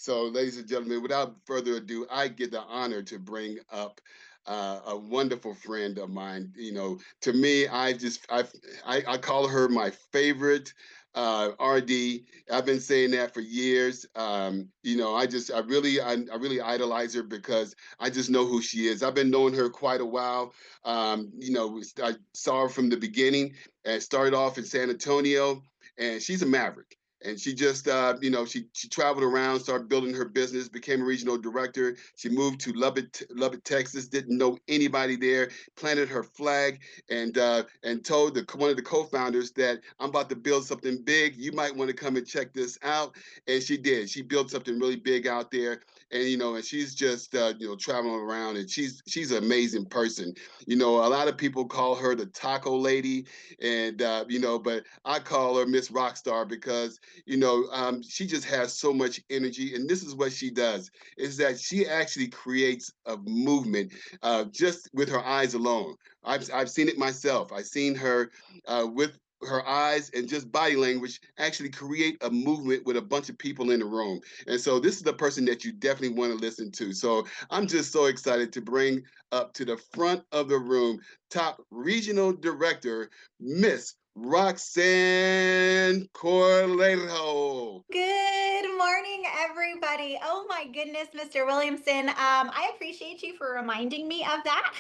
So, ladies and gentlemen, without further ado, I get the honor to bring up a wonderful friend of mine. You know, to me, I call her my favorite RD. I've been saying that for years. You know, I really idolize her because I just know who she is. I've been knowing her quite a while. You know, I saw her from the beginning and started off in San Antonio, and she's a maverick. And she just, you know, she traveled around, started building her business, became a regional director. She moved to Lubbock, Texas. Didn't know anybody there. Planted her flag and told one of the co-founders that I'm about to build something big. You might want to come and check this out. And she did. She built something really big out there. And you know, and she's just you know, traveling around, and she's an amazing person. You know, a lot of people call her the taco lady, and you know, but I call her Miss Rockstar because you know, she just has so much energy. And this is what she does, is that she actually creates a movement just with her eyes alone. I've seen it myself. I've seen her with her eyes and just body language actually create a movement with a bunch of people in the room. And so this is the person that you definitely want to listen to. So I'm just so excited to bring up to the front of the room top regional director, Miss Roxann Corralejo. Good morning, everybody. Oh my goodness, Mr. Williamson. I appreciate you for reminding me of that.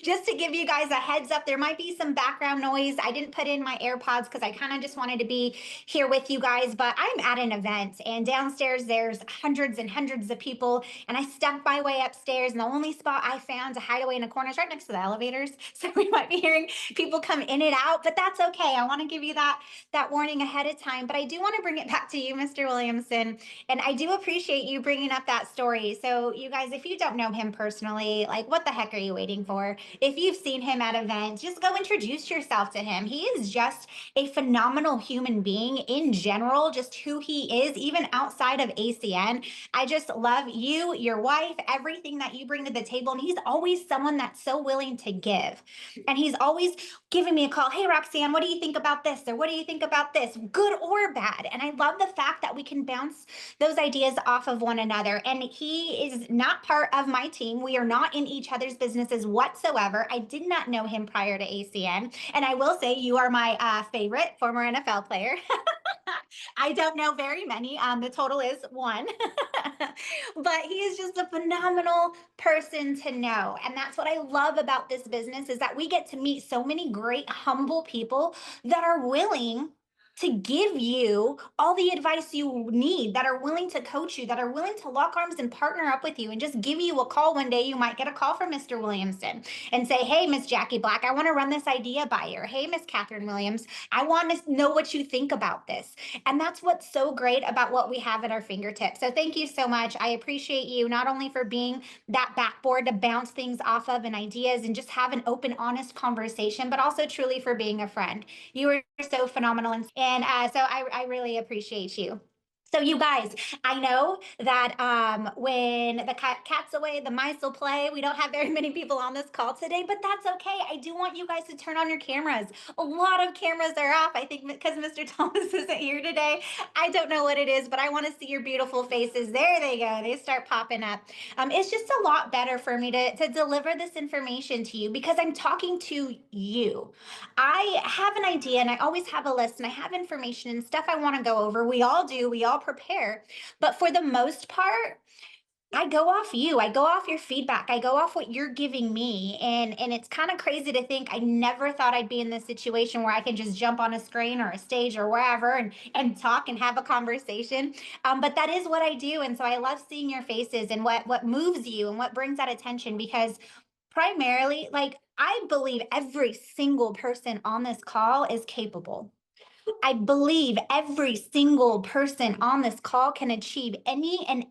Just to give you guys a heads up, there might be some background noise. I didn't put in my AirPods because I kind of just wanted to be here with you guys, but I'm at an event and downstairs there's hundreds and hundreds of people. And I stepped my way upstairs, and the only spot I found to hide away in a corner is right next to the elevators. So we might be hearing people come in and out, but that's okay. I want to give you that warning ahead of time. But I do want to bring it back to you, Mr. Williamson. And I do appreciate you bringing up that story. So, you guys, if you don't know him personally, like, what the heck are you waiting for? If you've seen him at events, just go introduce yourself to him. He is just a phenomenal human being in general, just who he is, even outside of ACN. I just love you, your wife, everything that you bring to the table. And he's always someone that's so willing to give. And he's always giving me a call. Hey, Roxann, what do you think about this? Or what do you think about this? Good or bad. And I love the fact that we can bounce those ideas off of one another. And he is not part of my team. We are not in each other's businesses whatsoever. I did not know him prior to ACN. And I will say you are my favorite former NFL player. I don't know very many. The total is one. But he is just a phenomenal person to know. And that's what I love about this business is that we get to meet so many great, humble people that are willing to give you all the advice you need, that are willing to coach you, that are willing to lock arms and partner up with you and just give you a call one day. You might get a call from Mr. Williamson and say, hey, Miss Jackie Black, I want to run this idea by you. Or, hey, Miss Catherine Williams, I want to know what you think about this. And that's what's so great about what we have at our fingertips. So thank you so much. I appreciate you not only for being that backboard to bounce things off of and ideas and just have an open, honest conversation, but also truly for being a friend. You are so phenomenal. And so I really appreciate you. So you guys, I know that when the cat's away, the mice will play. We don't have very many people on this call today, but that's okay. I do want you guys to turn on your cameras. A lot of cameras are off, I think, because Mr. Thomas isn't here today. I don't know what it is, but I want to see your beautiful faces. There they go. They start popping up. It's just a lot better for me to deliver this information to you because I'm talking to you. I have an idea and I always have a list and I have information and stuff I want to go over. We all do, we all prepare. But for the most part, I go off you. I go off your feedback. I go off what you're giving me. And it's kind of crazy to think I never thought I'd be in this situation where I can just jump on a screen or a stage or wherever and talk and have a conversation. But that is what I do. And so I love seeing your faces and what moves you and what brings that attention because primarily, like, I believe every single person on this call is capable. I believe every single person on this call can achieve any and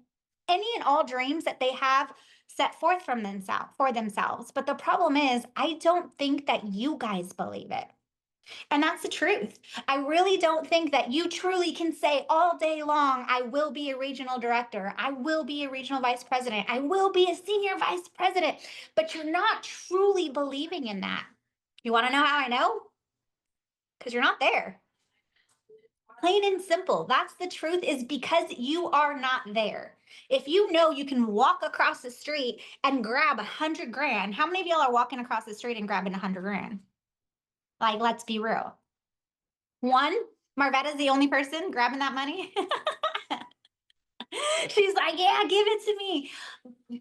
all dreams that they have set forth from themselves for themselves. But the problem is, I don't think that you guys believe it. And that's the truth. I really don't think that you truly can say all day long, I will be a regional director, I will be a regional vice president, I will be a senior vice president, but you're not truly believing in that. You want to know how I know? Because you're not there. Plain and simple. That's the truth, is because you are not there. If you know you can walk across the street and grab 100 grand, how many of y'all are walking across the street and grabbing 100 grand? Like, let's be real. One, Marvetta's the only person grabbing that money. She's like, yeah, give it to me.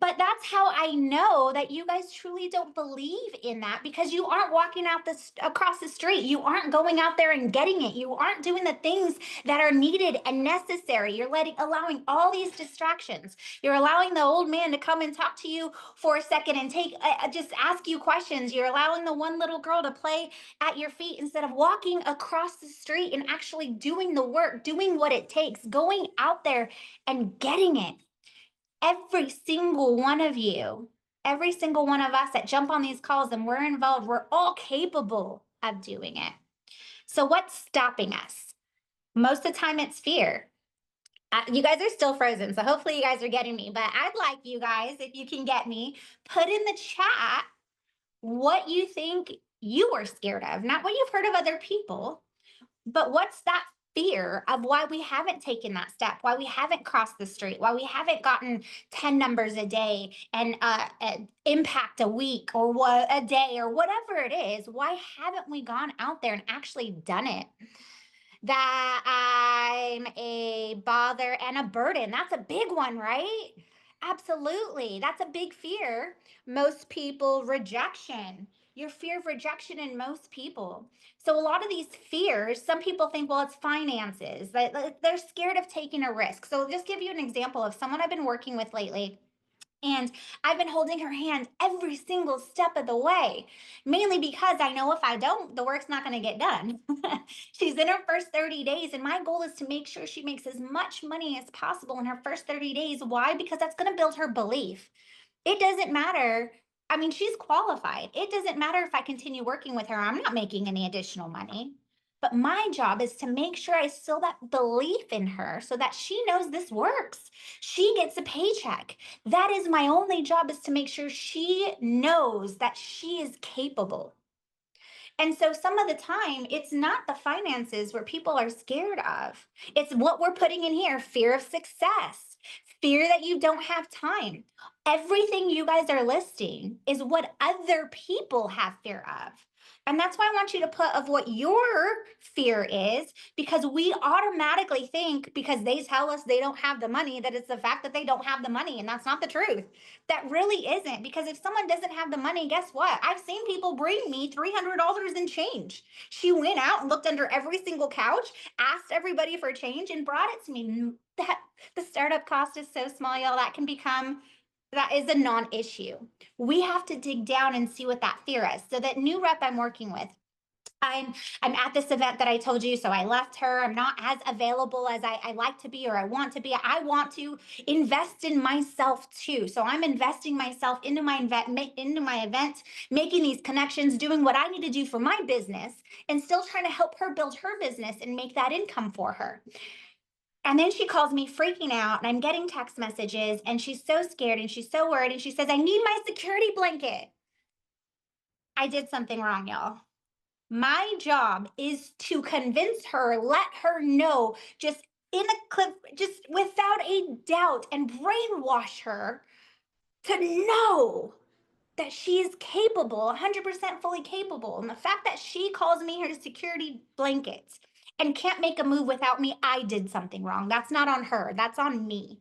But that's how I know that you guys truly don't believe in that, because you aren't walking out this across the street. You aren't going out there and getting it. You aren't doing the things that are needed and necessary. You're allowing all these distractions. You're allowing the old man to come and talk to you for a second and just ask you questions. You're allowing the one little girl to play at your feet instead of walking across the street and actually doing the work, doing what it takes, going out there and getting it. Every single one of you, every single one of us that jump on these calls and we're involved, we're all capable of doing it. So, what's stopping us? Most of the time, it's fear. You guys are still frozen, so hopefully, you guys are getting me. But I'd like you guys, if you can get me, put in the chat what you think you are scared of, not what you've heard of other people, but what's that fear of why we haven't taken that step, why we haven't crossed the street, why we haven't gotten 10 numbers a day and impact a week or a day or whatever it is? Why haven't we gone out there and actually done it? That I'm a bother and a burden. That's a big one, right? Absolutely. That's a big fear. Most people, rejection. Your fear of rejection in most people. So, a lot of these fears, some people think, well, it's finances. They're scared of taking a risk. So, I'll just give you an example of someone I've been working with lately. And I've been holding her hand every single step of the way, mainly because I know if I don't, the work's not going to get done. She's in her first 30 days, and my goal is to make sure she makes as much money as possible in her first 30 days. Why? Because that's going to build her belief. It doesn't matter. I mean, she's qualified. It doesn't matter if I continue working with her, I'm not making any additional money. But my job is to make sure I instill that belief in her so that she knows this works. She gets a paycheck. That is my only job, is to make sure she knows that she is capable. And so some of the time, it's not the finances where people are scared of. It's what we're putting in here: fear of success, fear that you don't have time. Everything you guys are listing is what other people have fear of. And that's why I want you to put of what your fear is, because we automatically think because they tell us they don't have the money, that it's the fact that they don't have the money. And that's not the truth. That really isn't. Because if someone doesn't have the money, guess what? I've seen people bring me $300 in change. She went out and looked under every single couch, asked everybody for change, and brought it to me. That the startup cost is so small, y'all, that is a non-issue. We have to dig down and see what that fear is. So that new rep I'm working with, I'm at this event that I told you, so I left her. I'm not as available as I like to be or I want to be. I want to invest in myself too. So I'm investing myself into my event, making these connections, doing what I need to do for my business, and still trying to help her build her business and make that income for her. And then she calls me freaking out, and I'm getting text messages, and she's so scared and she's so worried, and she says, I need my security blanket. I did something wrong, y'all. My job is to convince her, let her know, just in a clip, just without a doubt, and brainwash her to know that she is capable, 100% fully capable. And the fact that she calls me her security blanket and can't make a move without me, I did something wrong. That's not on her, that's on me.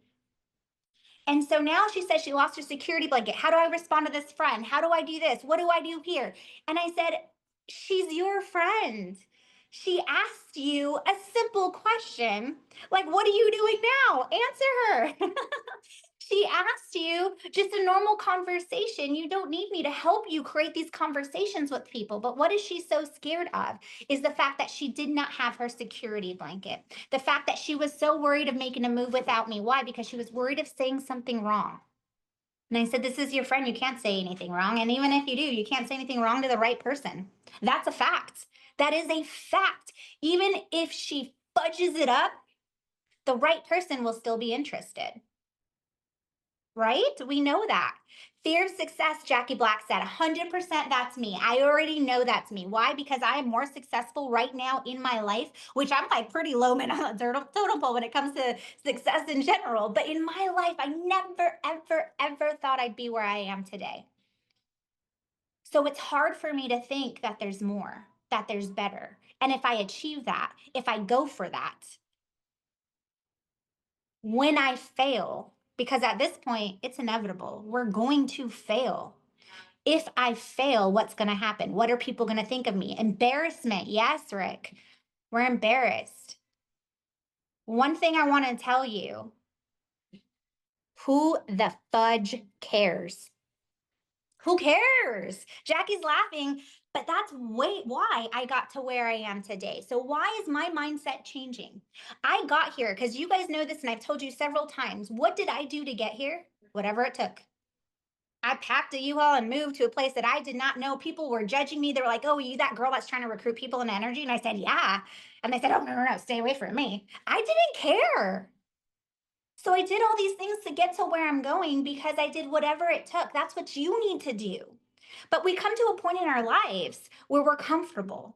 And so now she says she lost her security blanket. How do I respond to this friend? How do I do this? What do I do here? And I said, she's your friend. She asked you a simple question, like, what are you doing now? Answer her. She asked you just a normal conversation. You don't need me to help you create these conversations with people. But what is she so scared of is the fact that she did not have her security blanket. The fact that she was so worried of making a move without me. Why? Because she was worried of saying something wrong. And I said, this is your friend. You can't say anything wrong. And even if you do, you can't say anything wrong to the right person. That's a fact. That is a fact. Even if she fudges it up, the right person will still be interested. right? We know that. Fear of success, Jackie Black said, 100% that's me. I already know that's me. Why? Because I am more successful right now in my life, which I'm like pretty low man on the totem pole when it comes to success in general. But in my life, I never, ever, ever thought I'd be where I am today. So it's hard for me to think that there's more, that there's better. And if I achieve that, if I go for that, when I fail, because at this point, it's inevitable, we're going to fail. If I fail, what's going to happen? What are people going to think of me? Embarrassment. Yes, Rick, we're embarrassed. One thing I want to tell you, who the fudge cares? Who cares? Jackie's laughing, but that's why I got to where I am today. So, why is my mindset changing? I got here because you guys know this, and I've told you several times. What did I do to get here? Whatever it took. I packed a U-Haul and moved to a place that I did not know. People were judging me. They were like, "Oh, you that girl that's trying to recruit people in energy?" And I said, "Yeah." And they said, "Oh, no, no, no, stay away from me." I didn't care. So I did all these things to get to where I'm going because I did whatever it took. That's what you need to do. But we come to a point in our lives where we're comfortable,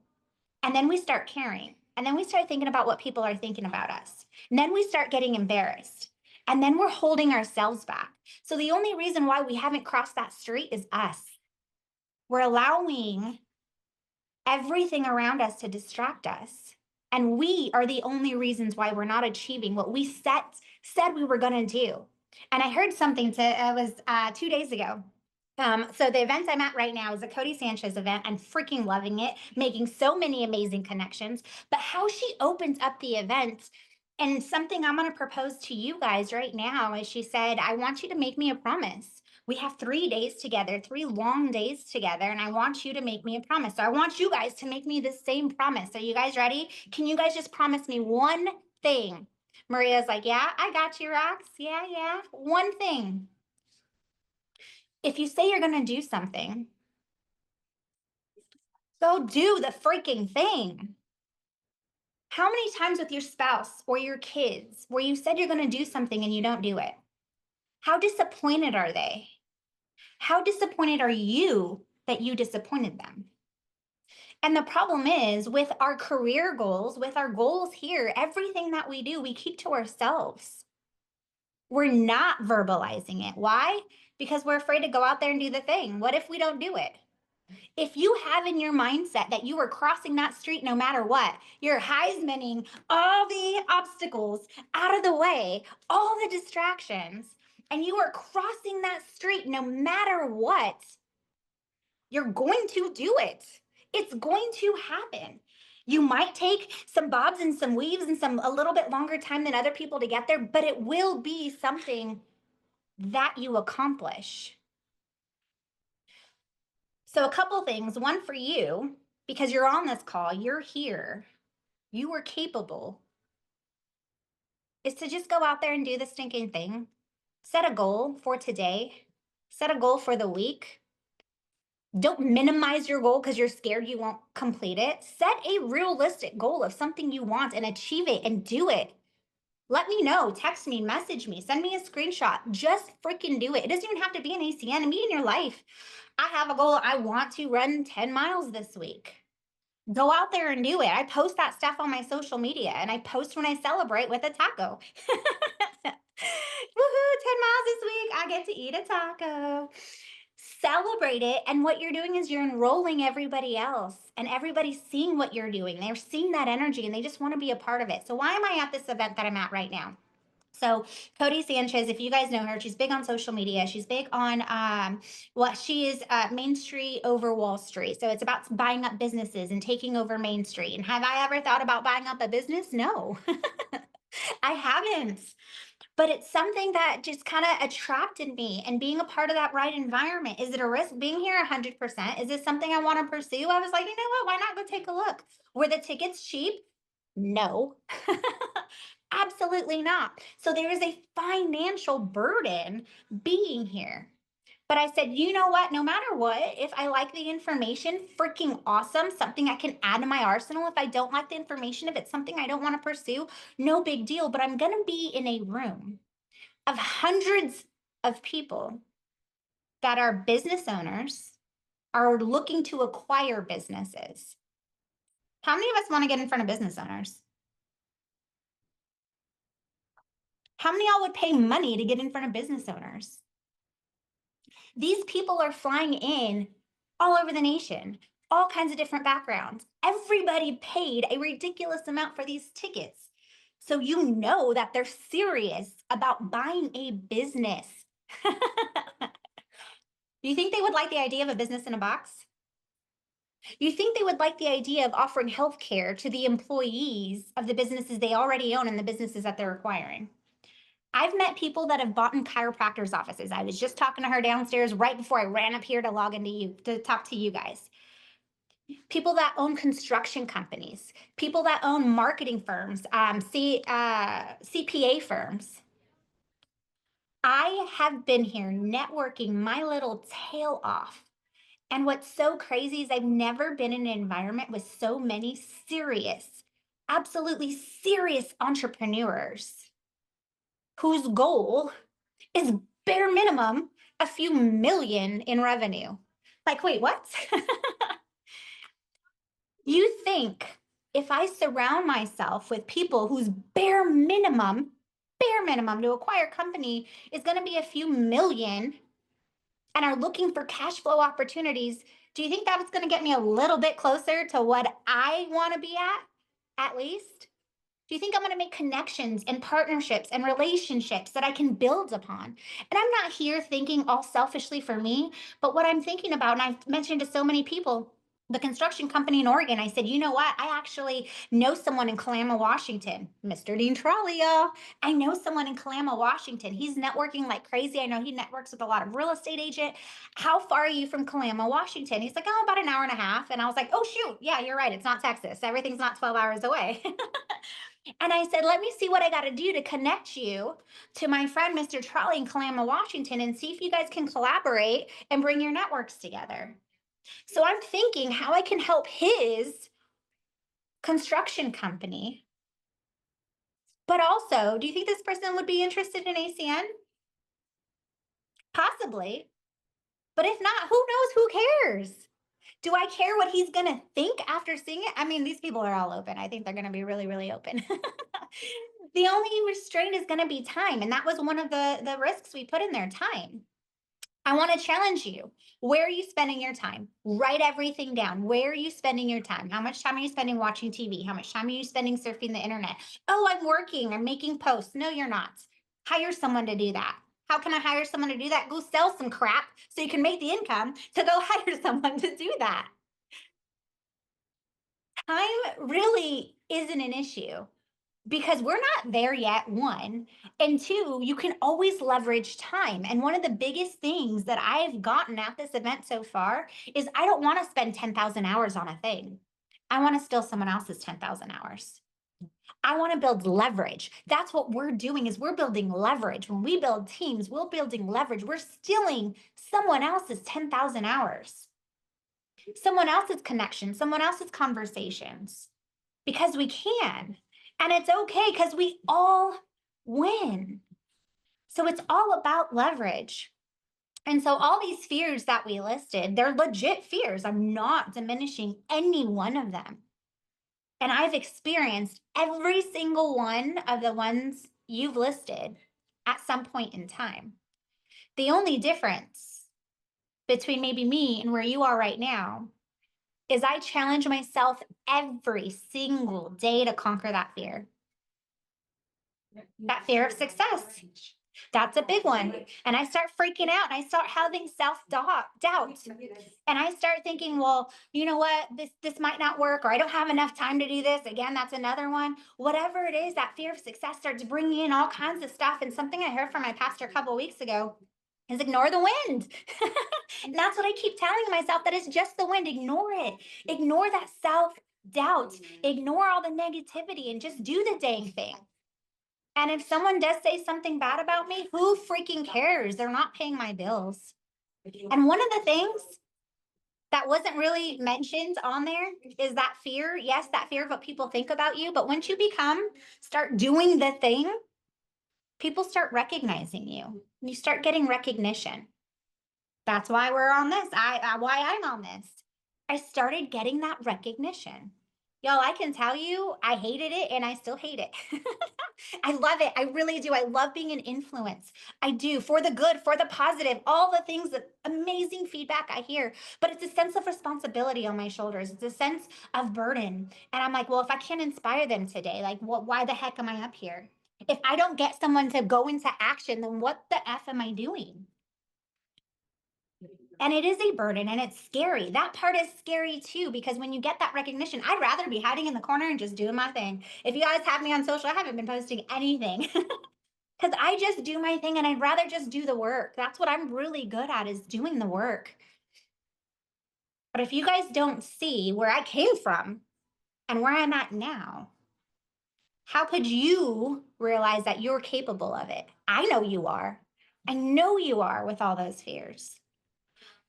and then we start caring. And then we start thinking about what people are thinking about us. And then we start getting embarrassed. And then we're holding ourselves back. So the only reason why we haven't crossed that street is us. We're allowing everything around us to distract us. And we are the only reasons why we're not achieving what we said we were going to do. And I heard something it was 2 days ago. So the event I'm at right now is a Cody Sanchez event. I'm freaking loving it, making so many amazing connections. But how she opens up the event, and something I'm going to propose to you guys right now is she said, I want you to make me a promise. We have 3 days together, 3 long days together, and I want you to make me a promise. So I want you guys to make me the same promise. Are you guys ready? Can you guys just promise me one thing? Maria's like, yeah, I got you, Rox. Yeah, yeah. One thing. If you say you're going to do something, go do the freaking thing. How many times with your spouse or your kids where you said you're going to do something and you don't do it? How disappointed are they? How disappointed are you that you disappointed them? And the problem is with our career goals, with our goals here, everything that we do, we keep to ourselves. We're not verbalizing it. Why? Because we're afraid to go out there and do the thing. What if we don't do it? If you have in your mindset that you are crossing that street no matter what, you're Heismaning all the obstacles out of the way, all the distractions, and you are crossing that street no matter what, you're going to do it. It's going to happen. You might take some bobs and some weaves and some a little bit longer time than other people to get there, but it will be something that you accomplish. So a couple things, one for you, because you're on this call, you're here, you are capable, is to just go out there and do the stinking thing. Set a goal for today. Set a goal for the week. Don't minimize your goal because you're scared you won't complete it. Set a realistic goal of something you want and achieve it and do it. Let me know, text me, message me, send me a screenshot. Just freaking do it. It doesn't even have to be an ACN, be in your life. I have a goal. I want to run 10 miles this week. Go out there and do it. I post that stuff on my social media, and I post when I celebrate with a taco. Woohoo, 10 miles this week. I get to eat a taco. Celebrate it. And what you're doing is you're enrolling everybody else, and everybody's seeing what you're doing. They're seeing that energy and they just want to be a part of it. So, why am I at this event that I'm at right now? So Cody Sanchez, if you guys know her, she's big on social media. She's big on she is Main Street over Wall Street. So it's about buying up businesses and taking over Main Street. And have I ever thought about buying up a business? No, I haven't. But it's something that just kind of attracted me, and being a part of that right environment. Is it a risk being here 100%? Is this something I want to pursue? I was like, you know what? Why not go take a look? Were the tickets cheap? No. Absolutely not. So there is a financial burden being here. But I said, you know what? No matter what, if I like the information, freaking awesome, something I can add to my arsenal. If I don't like the information, if it's something I don't want to pursue, no big deal. But I'm going to be in a room of hundreds of people that are business owners are looking to acquire businesses. How many of us want to get in front of business owners? How many of y'all would pay money to get in front of business owners? These people are flying in all over the nation, all kinds of different backgrounds. Everybody paid a ridiculous amount for these tickets. So you know that they're serious about buying a business. Do you think they would like the idea of a business in a box? You think they would like the idea of offering health care to the employees of the businesses they already own and the businesses that they're acquiring? I've met people that have bought in chiropractors' offices. I was just talking to her downstairs right before I ran up here to log into you to talk to you guys. People that own construction companies, people that own marketing firms, CPA firms. I have been here networking my little tail off. And what's so crazy is I've never been in an environment with so many serious, absolutely serious entrepreneurs whose goal is bare minimum a few million in revenue. Like, wait, what? You think if I surround myself with people whose bare minimum to acquire company is going to be a few million and are looking for cash flow opportunities, do you think that's going to get me a little bit closer to what I want to be at least? Do you think I'm going to make connections and partnerships and relationships that I can build upon? And I'm not here thinking all selfishly for me, but what I'm thinking about, and I've mentioned to so many people, the construction company in Oregon, I said, you know what? I actually know someone in Kalama, Washington, Mr. Dean Trollia. I know someone in Kalama, Washington. He's networking like crazy. I know he networks with a lot of real estate agent. How far are you from Kalama, Washington? He's like, oh, about an hour and a half. And I was like, oh, shoot. Yeah, you're right. It's not Texas. Everything's not 12 hours away. And I said, let me see what I got to do to connect you to my friend, Mr. Trolley in Kalama, Washington, and see if you guys can collaborate and bring your networks together. So I'm thinking how I can help his construction company. But also, do you think this person would be interested in ACN? Possibly. But if not, who knows? Who cares? Do I care what he's going to think after seeing it? I mean, these people are all open. I think they're going to be really, really open. The only restraint is going to be time. And that was one of the risks we put in there, time. I want to challenge you. Where are you spending your time? Write everything down. Where are you spending your time? How much time are you spending watching TV? How much time are you spending surfing the internet? Oh, I'm working. I'm making posts. No, you're not. Hire someone to do that. How can I hire someone to do that? Go sell some crap so you can make the income to go hire someone to do that. Time really isn't an issue because we're not there yet, one. And two, you can always leverage time. And one of the biggest things that I've gotten at this event so far is I don't want to spend 10,000 hours on a thing. I want to steal someone else's 10,000 hours. I want to build leverage. That's what we're doing is we're building leverage. When we build teams, we're building leverage. We're stealing someone else's 10,000 hours, someone else's connection, someone else's conversations, because we can. And it's okay because we all win. So it's all about leverage. And so all these fears that we listed, they're legit fears. I'm not diminishing any one of them. And I've experienced every single one of the ones you've listed at some point in time. The only difference between maybe me and where you are right now is I challenge myself every single day to conquer that fear. That fear of success. That's a big one. And I start freaking out and I start having self-doubt. And I start thinking, well, you know what, this might not work, or I don't have enough time to do this. Again, that's another one. Whatever it is, that fear of success starts bringing in all kinds of stuff. And something I heard from my pastor a couple of weeks ago is ignore the wind. And that's what I keep telling myself, that it's just the wind. Ignore it. Ignore that self-doubt. Ignore all the negativity and just do the dang thing. And if someone does say something bad about me, who freaking cares? They're not paying my bills. And one of the things that wasn't really mentioned on there is that fear. Yes, that fear of what people think about you. But once you start doing the thing, People start recognizing you. You start getting recognition. That's why we're on this. Why I'm on this. I started getting that recognition. Y'all, I can tell you, I hated it and I still hate it. I love it. I really do. I love being an influence. I do, for the good, for the positive, all the things, that amazing feedback I hear. But it's a sense of responsibility on my shoulders. It's a sense of burden. And I'm like, well, if I can't inspire them today, like, why the heck am I up here? If I don't get someone to go into action, then what the F am I doing? And it is a burden and it's scary. That part is scary too, because when you get that recognition, I'd rather be hiding in the corner and just doing my thing. If you guys have me on social, I haven't been posting anything because I just do my thing and I'd rather just do the work. That's what I'm really good at, is doing the work. But if you guys don't see where I came from and where I'm at now, how could you realize that you're capable of it? I know you are. I know you are, with all those fears.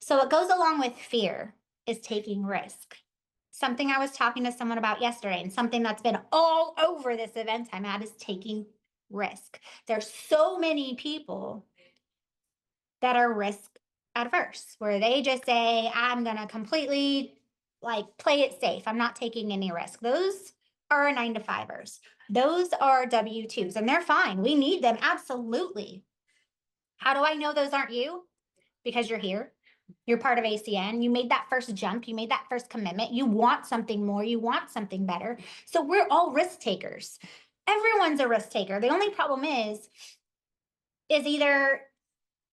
So what goes along with fear is taking risk. Something I was talking to someone about yesterday, and something that's been all over this event I'm at, is taking risk. There's so many people that are risk adverse, where they just say, I'm going to completely like play it safe. I'm not taking any risk. Those are 9-to-5ers. Those are W-2s, and they're fine. We need them, absolutely. How do I know those aren't you? Because you're here. You're part of ACN. You made that first jump. You made that first commitment. You want something more. You want something better. So we're all risk takers. Everyone's a risk taker. The only problem is either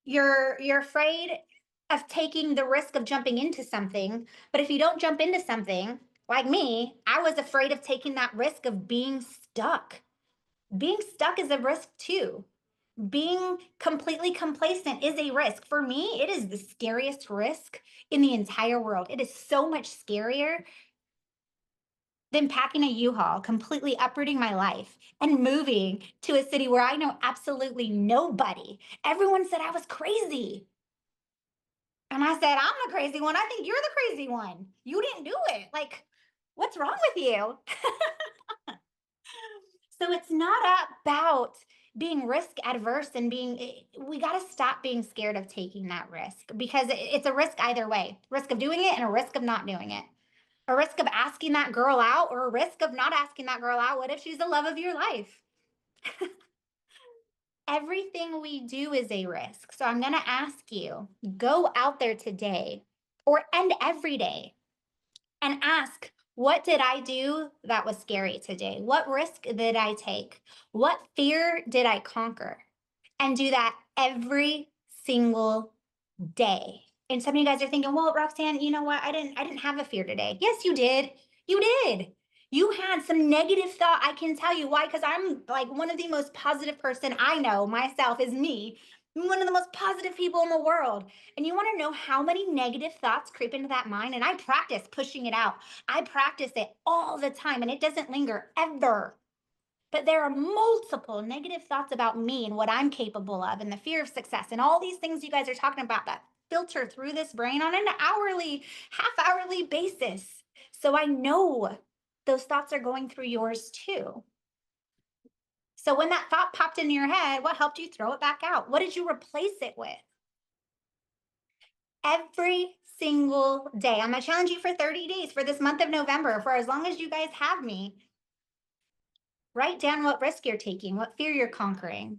you're afraid of taking the risk of jumping into something, but if you don't jump into something, like me, I was afraid of taking that risk of being stuck. Being stuck is a risk too. Being completely complacent is a risk. For me, it is the scariest risk in the entire world. It is so much scarier than packing a U-Haul, completely uprooting my life and moving to a city where I know absolutely nobody. Everyone said I was crazy. And I said, I'm the crazy one. I think you're the crazy one. You didn't do it. Like, what's wrong with you? So it's not about being risk adverse and we got to stop being scared of taking that risk, because it's a risk either way. Risk of doing it and a risk of not doing it. A risk of asking that girl out or a risk of not asking that girl out. What if she's the love of your life? Everything we do is a risk. So I'm going to ask you, go out there today and every day and ask, what did I do that was scary today? What risk did I take? What fear did I conquer? And do that every single day. And some of you guys are thinking, well, Roxann, you know what? I didn't have a fear today. Yes, you did. You did. You had some negative thought. I can tell you why, because I'm like one of the most positive person I know myself is me. I'm one of the most positive people in the world. And you want to know how many negative thoughts creep into that mind? And I practice pushing it out. I practice it all the time and it doesn't linger ever. But there are multiple negative thoughts about me and what I'm capable of and the fear of success and all these things you guys are talking about that filter through this brain on an hourly, half-hourly basis. So I know those thoughts are going through yours too. So when that thought popped into your head, what helped you throw it back out? What did you replace it with? Every single day. I'm going to challenge you for 30 days for this month of November, for as long as you guys have me. Write down what risk you're taking, what fear you're conquering,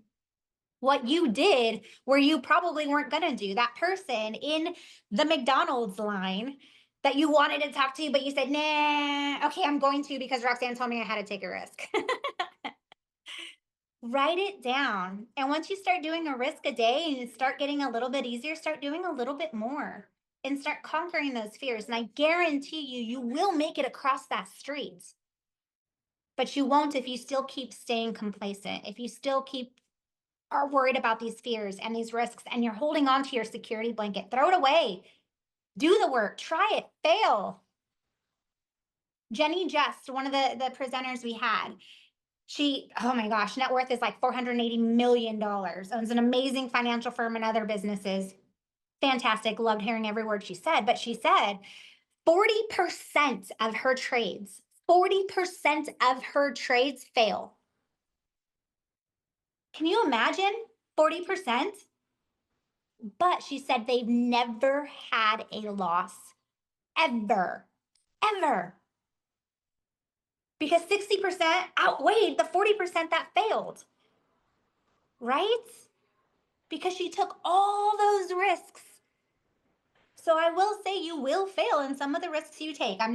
what you did where you probably weren't going to do. That person in the McDonald's line that you wanted to talk to, but you said, nah, okay, I'm going to because Roxann told me I had to take a risk. Write it down. And once you start doing a risk a day and start getting a little bit easier, start doing a little bit more and start conquering those fears. And I guarantee you, you will make it across that street. But you won't if you still keep staying complacent, if you still are worried about these fears and these risks and you're holding on to your security blanket. Throw it away. Do the work. Try it. Fail. Jenny Just, one of the presenters we had, she, oh my gosh, net worth is like $480 million, owns an amazing financial firm and other businesses. Fantastic. Loved hearing every word she said. But she said 40% of her trades, 40% of her trades fail. Can you imagine 40%? But she said they've never had a loss ever, ever, because 60% outweighed the 40% that failed, right? Because she took all those risks. So I will say you will fail in some of the risks you take. I'm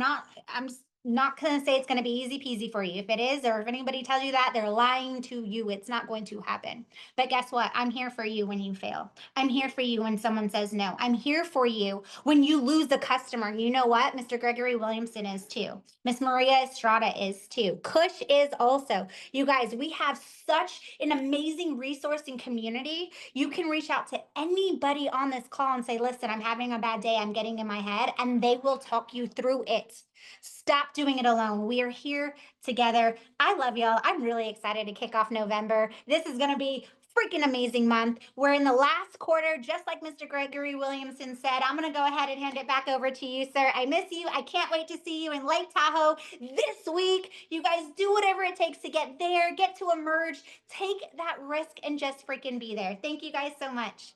not going to say it's going to be easy peasy for you. If it is, or if anybody tells you that, they're lying to you. It's not going to happen. But guess what? I'm here for you when you fail. I'm here for you when someone says no. I'm here for you when you lose the customer. You know what? Mr. Gregory Williamson is too. Miss Maria Estrada is too. Kush is also. You guys, we have such an amazing resource and community. You can reach out to anybody on this call and say, listen, I'm having a bad day. I'm getting in my head. And they will talk you through it. Stop doing it alone. We are here together. I love y'all. I'm really excited to kick off November. This is going to be freaking amazing month. We're in the last quarter, just like Mr. Gregory Williamson said. I'm going to go ahead and hand it back over to you, sir. I miss you. I can't wait to see you in Lake Tahoe this week. You guys do whatever it takes to get there, get to emerge, take that risk, and just freaking be there. Thank you guys so much.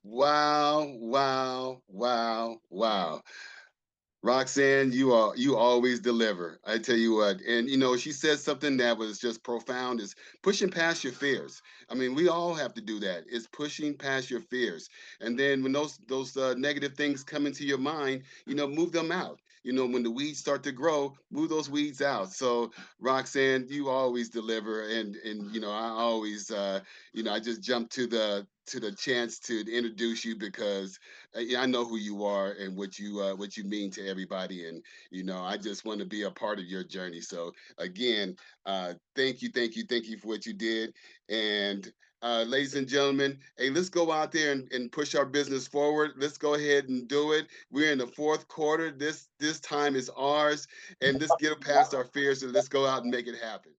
Wow, wow, wow, wow. Roxanne, you always deliver. I tell you what, and she said something that was just profound is pushing past your fears. I mean, we all have to do that. It's pushing past your fears. And then when those negative things come into your mind, move them out. When the weeds start to grow, move those weeds out. So, Roxanne, you always deliver, and I always I just jump to the chance to introduce you because yeah, I know who you are and what you mean to everybody, and I just want to be a part of your journey. So again, thank you, thank you, thank you for what you did, and ladies and gentlemen, hey, let's go out there and push our business forward. Let's go ahead and do it. We're in the fourth quarter. This time is ours, and let's get past our fears and let's go out and make it happen.